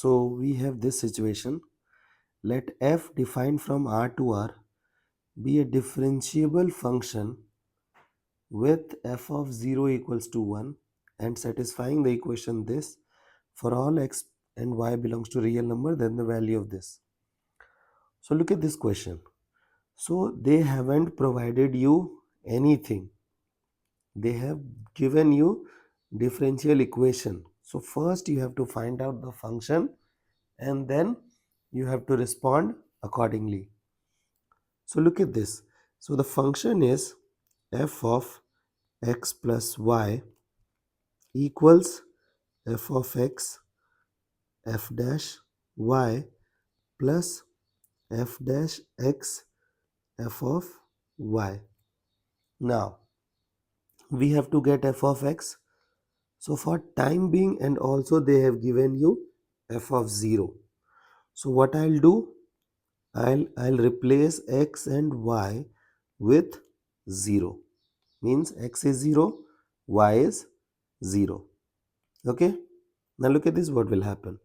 So we have this situation. Let f defined from R to R be a differentiable function with f of 0 equals to 1 and satisfying the equation this for all x and y belongs to real number, then the value of this. So look at this question. So they haven't provided you anything. They have given you differential equation. So first you have to find out the function and then you have to respond accordingly. So look at this. So the function is f of x plus y equals f of x f dash y plus f dash x f of y. Now we have to get f of x. So for time being, and also they have given you f of 0. So what I'll do, I'll replace x and y with 0. Means x is 0, y is 0. Okay. Now look at this, what will happen.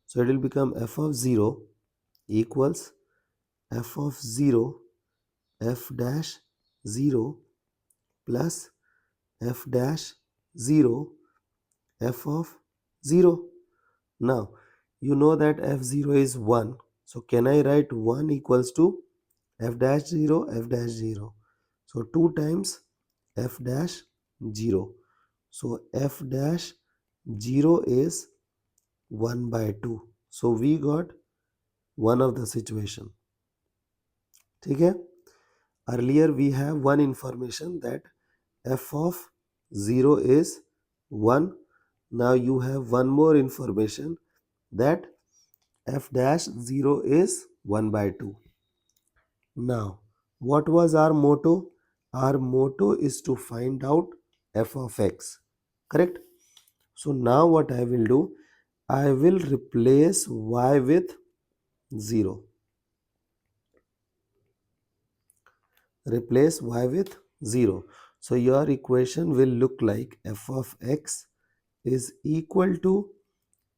So it will become f of 0 equals f of 0 f dash 0 plus f dash 0 f of 0. Now you know that f0 is 1. So can I write 1 equals to f dash 0 f dash 0. So 2 times f dash 0. So f dash 0 is 1 by 2. So we got one of the situation. Okay? Earlier we have one information that f of 0 is 1. Now you have one more information that f dash 0 is 1 by 2. Now what was our motto? Our motto is to find out f of x. Correct? So now what I will do? I will replace y with 0. Replace y with 0. So your equation will look like f of x is equal to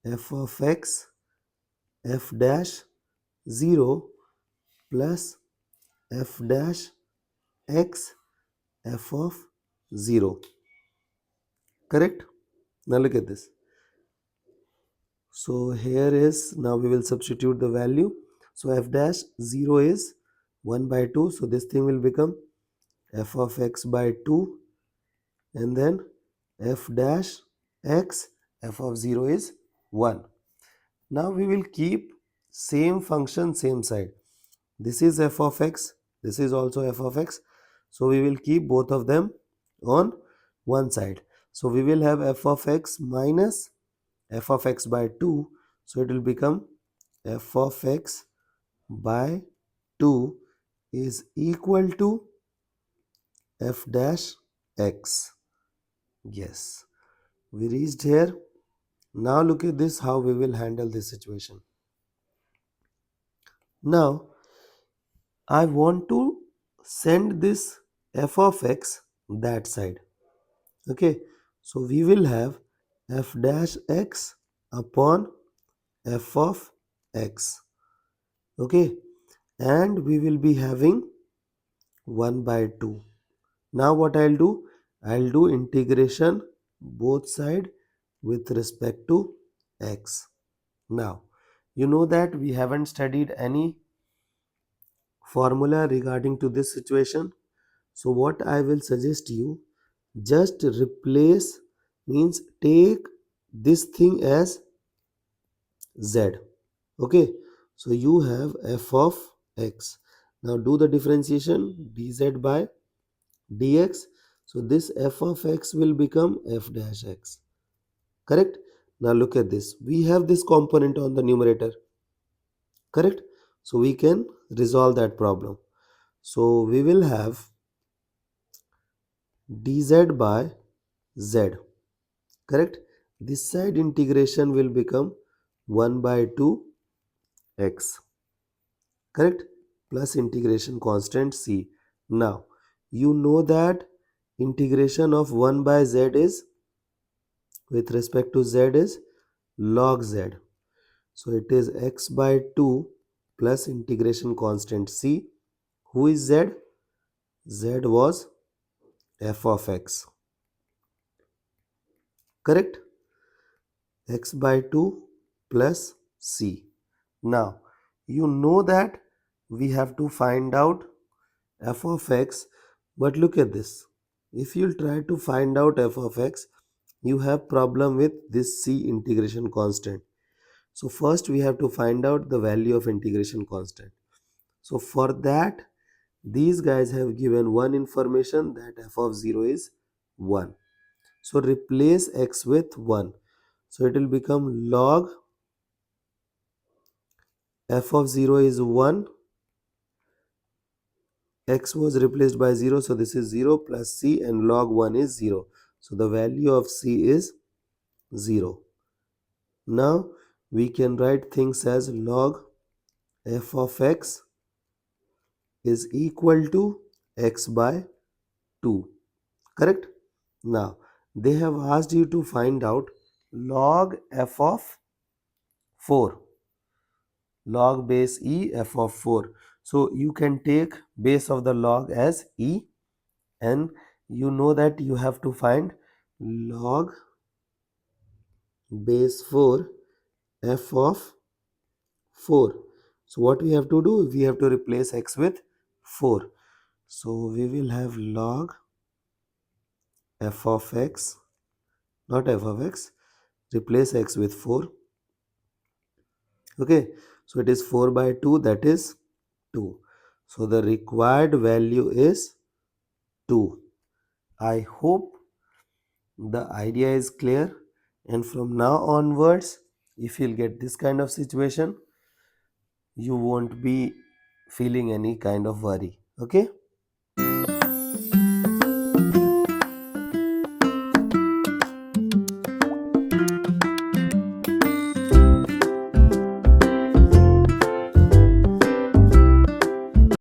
f of x f dash 0 plus f dash x f of 0. Correct? Now look at this. So here is, now we will substitute the value. So f dash 0 is 1 by 2. So this thing will become f of x by 2 and then f dash x f of 0 is 1. Now we will keep same function same side. This is f of x, this is also f of x. So we will keep both of them on one side. So we will have f of x minus f of x by 2. So it will become f of x by 2 is equal to f dash x. Yes, we reached here. Now look at this, how we will handle this situation. Now I want to send this f of x that side. Okay, so we will have f dash x upon f of x. Okay, and we will be having 1 by 2. Now what I'll do? I'll do integration both side with respect to x. Now you know that we haven't studied any formula regarding to this situation. So what I will suggest you, just replace, means take this thing as z. Okay, so you have f of x. Now do the differentiation dz by dx. So this f of x will become f dash x. Correct? Now look at this. We have this component on the numerator. Correct? So we can resolve that problem. So we will have dz by z. Correct? This side integration will become 1 by 2 x. Correct? Plus integration constant c. Now you know that integration of 1 by z is, with respect to z, is log z. So it is x by 2 plus integration constant c. Who is z? Z was f of x. Correct? X by 2 plus c. Now, you know that we have to find out f of x, but look at this. If you try to find out f of x, you have problem with this c integration constant. So first we have to find out the value of integration constant. So for that, these guys have given one information that f of 0 is 1. So replace x with 1. So it will become log f of 0 is 1. X was replaced by 0. So this is 0 plus c, and log 1 is 0. So the value of c is 0. Now we can write things as log f of x is equal to x by 2. Correct? Now they have asked you to find out log f of 4. Log base e f of 4. So you can take base of the log as e, and you know that you have to find log base 4 f of 4. So what we have to do? We have to replace x with 4. So we will have log f of x, not f of x, replace x with 4. Okay, so it is 4 by 2, that is 2. So the required value is 2. I hope the idea is clear, and from now onwards, if you'll get this kind of situation, you won't be feeling any kind of worry. Okay.